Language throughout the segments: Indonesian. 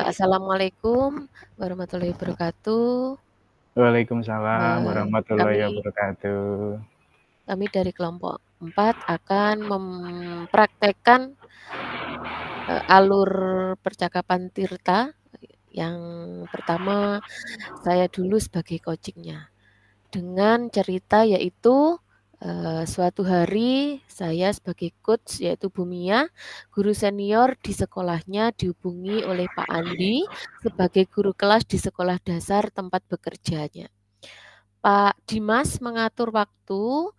Assalamualaikum warahmatullahi wabarakatuh. Waalaikumsalam Eee, warahmatullahi kami wabarakatuh. kami dari kelompok 4 akan mempraktekkan, alur percakapan Tirta. Yang pertama, saya dulu sebagai coaching-nya. Dengan cerita yaitu, suatu hari saya sebagai coach yaitu Bu Mia, guru senior di sekolahnya dihubungi oleh Pak Andi sebagai guru kelas di sekolah dasar tempat bekerjanya. Pak Dimas mengatur waktu,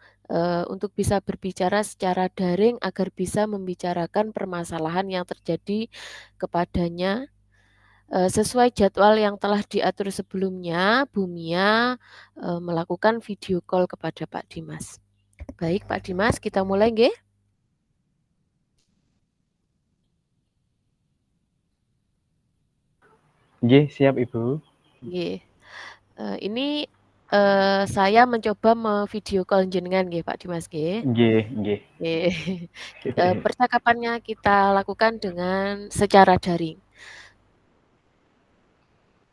untuk bisa berbicara secara daring agar bisa membicarakan permasalahan yang terjadi kepadanya. Sesuai jadwal yang telah diatur sebelumnya, Bu Mia, melakukan video call kepada Pak Dimas. Baik Pak Dimas, kita mulai nggih? Nggih, siap Ibu. Nggih. Ini, saya mencoba video call jenengan nggih Pak Dimas nggih. Nggih nggih. Nggih. Percakapannya kita lakukan dengan secara daring.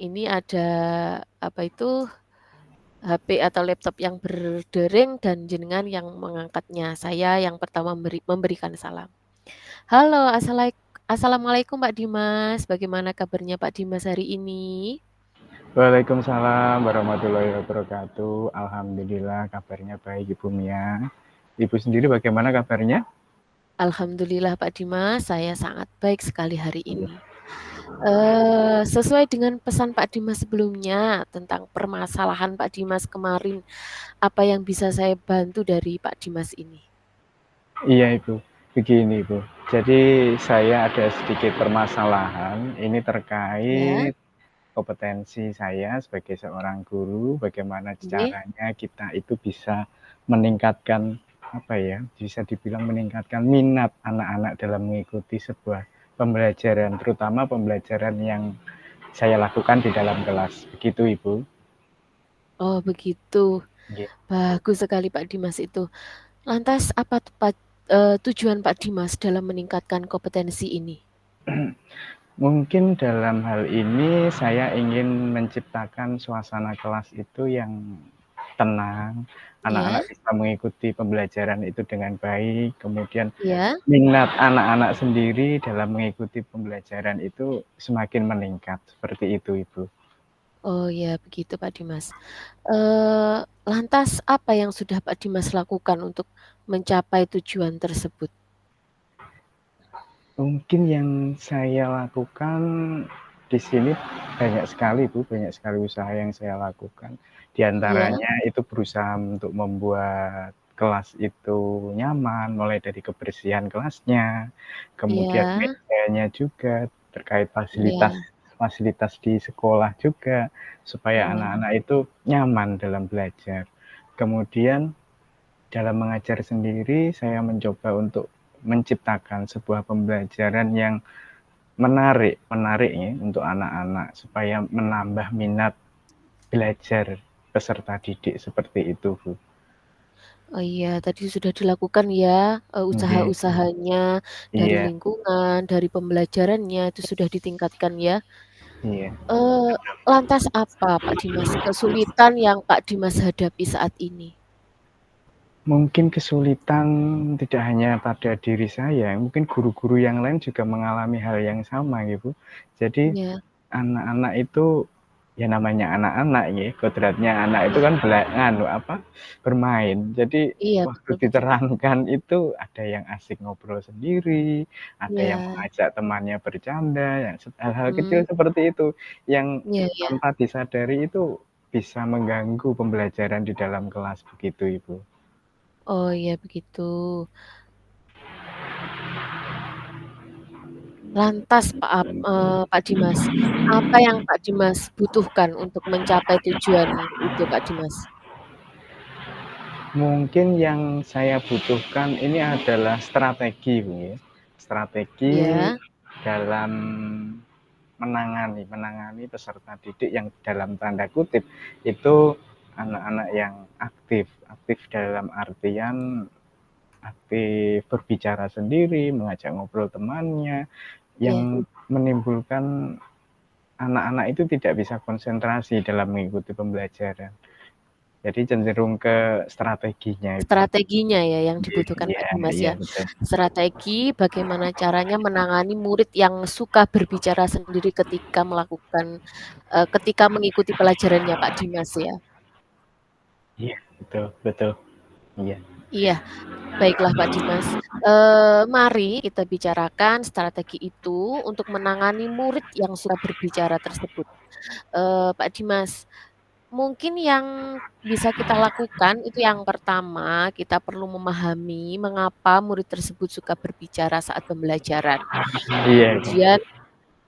Ini ada, apa itu, HP atau laptop yang berdering dan jenengan yang mengangkatnya. Saya yang pertama memberikan salam. Halo, assalamualaikum Pak Dimas, bagaimana kabarnya Pak Dimas hari ini? Waalaikumsalam warahmatullahi wabarakatuh. Alhamdulillah kabarnya baik Ibu Mia. Ibu sendiri bagaimana kabarnya? Alhamdulillah Pak Dimas, saya sangat baik sekali hari ini. Sesuai dengan pesan Pak Dimas sebelumnya tentang permasalahan Pak Dimas kemarin, apa yang bisa saya bantu dari Pak Dimas ini? Iya Ibu, begini Ibu. Jadi saya ada sedikit permasalahan, ini Ya, terkait kompetensi saya sebagai seorang guru, bagaimana nggih, caranya kita itu bisa meningkatkan, apa ya, bisa dibilang meningkatkan minat anak-anak dalam mengikuti sebuah pembelajaran, terutama pembelajaran yang saya lakukan di dalam kelas. Begitu, Ibu. oh begitu, Nggih. bagus sekali Pak Dimas itu. Lantas apa tujuan Pak Dimas dalam meningkatkan kompetensi ini? Mungkin dalam hal ini saya ingin menciptakan suasana kelas itu yang tenang, Ya, anak-anak bisa mengikuti pembelajaran itu dengan baik, kemudian ya. minat anak-anak sendiri dalam mengikuti pembelajaran itu semakin meningkat, seperti itu, Ibu. Oh ya, begitu Pak Dimas. Lantas apa yang sudah Pak Dimas lakukan untuk mencapai tujuan tersebut? Mungkin yang saya lakukan di sini banyak sekali, Bu, banyak sekali usaha yang saya lakukan. Di Iya, antaranya itu berusaha untuk membuat kelas itu nyaman, mulai dari kebersihan kelasnya, kemudian iya, mejanya juga, terkait fasilitas iya, fasilitas di sekolah juga, supaya mhm, anak-anak itu nyaman dalam belajar. Kemudian dalam mengajar sendiri, saya mencoba untuk menciptakan sebuah pembelajaran yang menarik menarik ya untuk anak-anak, supaya menambah minat belajar peserta didik seperti itu, Bu. oh iya tadi sudah dilakukan ya, Nggih, usaha-usahanya dari iya lingkungan, dari pembelajarannya itu sudah ditingkatkan ya. iya. Eee, Lantas apa Pak Dimas kesulitan yang Pak Dimas hadapi saat ini? Mungkin kesulitan tidak hanya pada diri saya, mungkin guru-guru yang lain juga mengalami hal yang sama gitu. Jadi Iya, anak-anak itu, ya namanya anak-anak ya, kodratnya anak itu iya, kan bermain. Jadi iya waktu betul betul. diterangkan itu ada yang asik ngobrol sendiri, ada yang Iya, mengajak temannya bercanda, yang hal-hal kecil mmm, seperti itu, yang iya iya. tanpa disadari itu bisa mengganggu pembelajaran di dalam kelas, begitu Ibu. Oh iya begitu. Lantas Pak Dimas, apa yang Pak Dimas butuhkan untuk mencapai tujuan itu Pak Dimas? Mungkin yang saya butuhkan ini adalah strategi, Bu, ya. Strategi Iya, dalam menangani peserta didik yang dalam tanda kutip itu anak-anak yang aktif. Aktif dalam artian aktif berbicara sendiri, mengajak ngobrol temannya, iya, yang menimbulkan anak-anak itu tidak bisa konsentrasi dalam mengikuti pembelajaran. Jadi cenderung ke strateginya itu. Strateginya ya yang dibutuhkan Iya Pak Dimas iya, ya. betul. Strategi bagaimana caranya menangani murid yang suka berbicara sendiri ketika mengikuti pelajarannya Pak Dimas ya. Iya, betul betul. Iya. Iya, baiklah Pak Dimas. Mari kita bicarakan strategi itu untuk menangani murid yang suka berbicara tersebut. Pak Dimas, mungkin yang bisa kita lakukan itu yang pertama, kita perlu memahami mengapa murid tersebut suka berbicara saat pembelajaran. Iya itu. Kemudian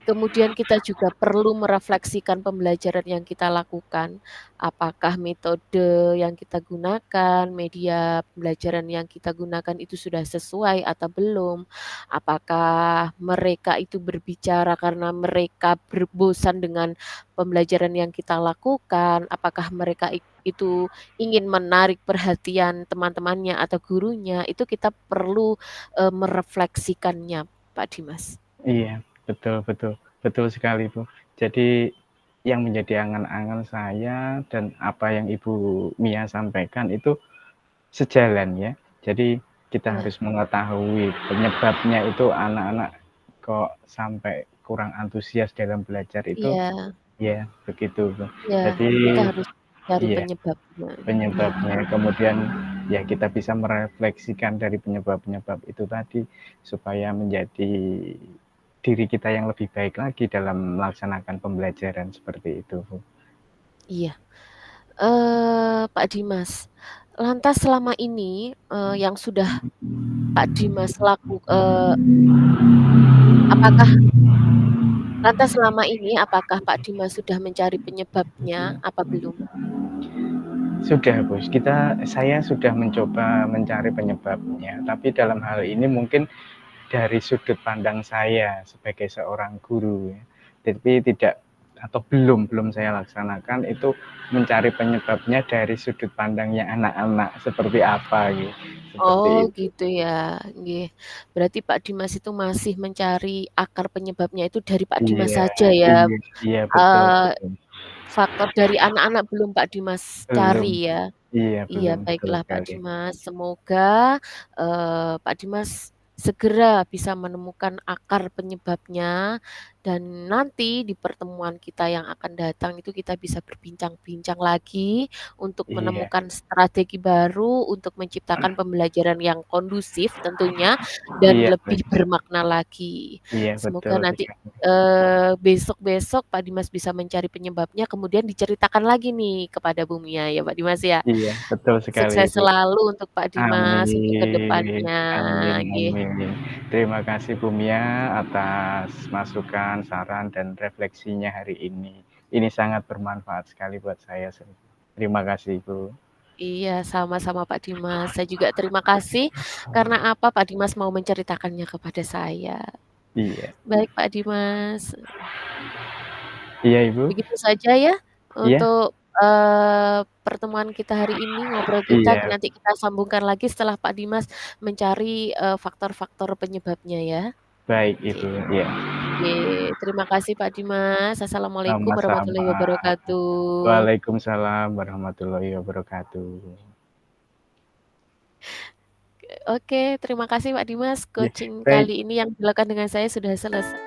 Kemudian kita juga perlu merefleksikan pembelajaran yang kita lakukan. Apakah metode yang kita gunakan, media pembelajaran yang kita gunakan itu sudah sesuai atau belum? Apakah mereka itu berbicara karena mereka bosan dengan pembelajaran yang kita lakukan? Apakah mereka itu ingin menarik perhatian teman-temannya atau gurunya? Itu kita perlu merefleksikannya, Pak Dimas. Iya, betul betul. Betul sekali, Bu. Jadi yang menjadi angan-angan saya dan apa yang Ibu Mia sampaikan itu sejalan ya. Jadi kita Iya. harus mengetahui penyebabnya itu anak-anak kok sampai kurang antusias dalam belajar itu, Iya, ya begitu, Bu. iya, Jadi kita harus cari iya, penyebabnya. Iya, penyebabnya, kemudian ya kita bisa merefleksikan dari penyebab-penyebab itu tadi, supaya menjadi diri kita yang lebih baik lagi dalam melaksanakan pembelajaran seperti itu, Bu. iya. Pak Dimas, lantas selama ini, yang sudah Pak Dimas apakah apakah Pak Dimas sudah mencari penyebabnya apa belum? Sudah, Bos, saya sudah mencoba mencari penyebabnya, tapi dalam hal ini mungkin dari sudut pandang saya sebagai seorang guru ya. Tapi tidak atau belum belum saya laksanakan itu mencari penyebabnya dari sudut pandangnya anak-anak seperti apa gitu, seperti Oh itu. gitu ya, nggih. Berarti Pak Dimas itu masih mencari akar penyebabnya itu dari Pak Dimas Iya saja ya, iya iya, betul eee, betul. faktor dari anak-anak belum Pak Dimas Belum, cari ya? iya Iya, belum, betul baiklah Pak sekali. Dimas. Semoga, Pak Dimas segera bisa menemukan akar penyebabnya dan nanti di pertemuan kita yang akan datang itu kita bisa berbincang-bincang lagi untuk Iya menemukan strategi baru untuk menciptakan pembelajaran yang kondusif tentunya dan iya, lebih betul. bermakna lagi. Iya, betul Semoga nanti, sekali. besok-besok Pak Dimas bisa mencari penyebabnya kemudian diceritakan lagi nih kepada Bu Mia ya Pak Dimas ya? Iya, betul sekali, Sukses Bu. selalu untuk Pak Dimas untuk ke Amin depannya, amin nggih. amin. Terima kasih Bu Mia atas masukan, saran, dan refleksinya hari ini. Ini sangat bermanfaat sekali buat saya. Terima kasih, Bu. Iya, sama-sama Pak Dimas. Saya juga terima kasih karena apa, Pak Dimas mau menceritakannya kepada saya. Iya. Baik Pak Dimas, Iya, Ibu? begitu saja ya Iya? untuk, pertemuan kita hari ini, ngobrol kita, Iya, nanti kita sambungkan lagi setelah Pak Dimas mencari, faktor-faktor penyebabnya ya. baik Oke. Ibu, iya. Oke, terima kasih Pak Dimas. Assalamualaikum Sama-sama. warahmatullahi wabarakatuh. Waalaikumsalam warahmatullahi wabarakatuh. Oke, terima kasih Pak Dimas. Iya, Coaching baik. kali ini yang dilakukan dengan saya sudah selesai.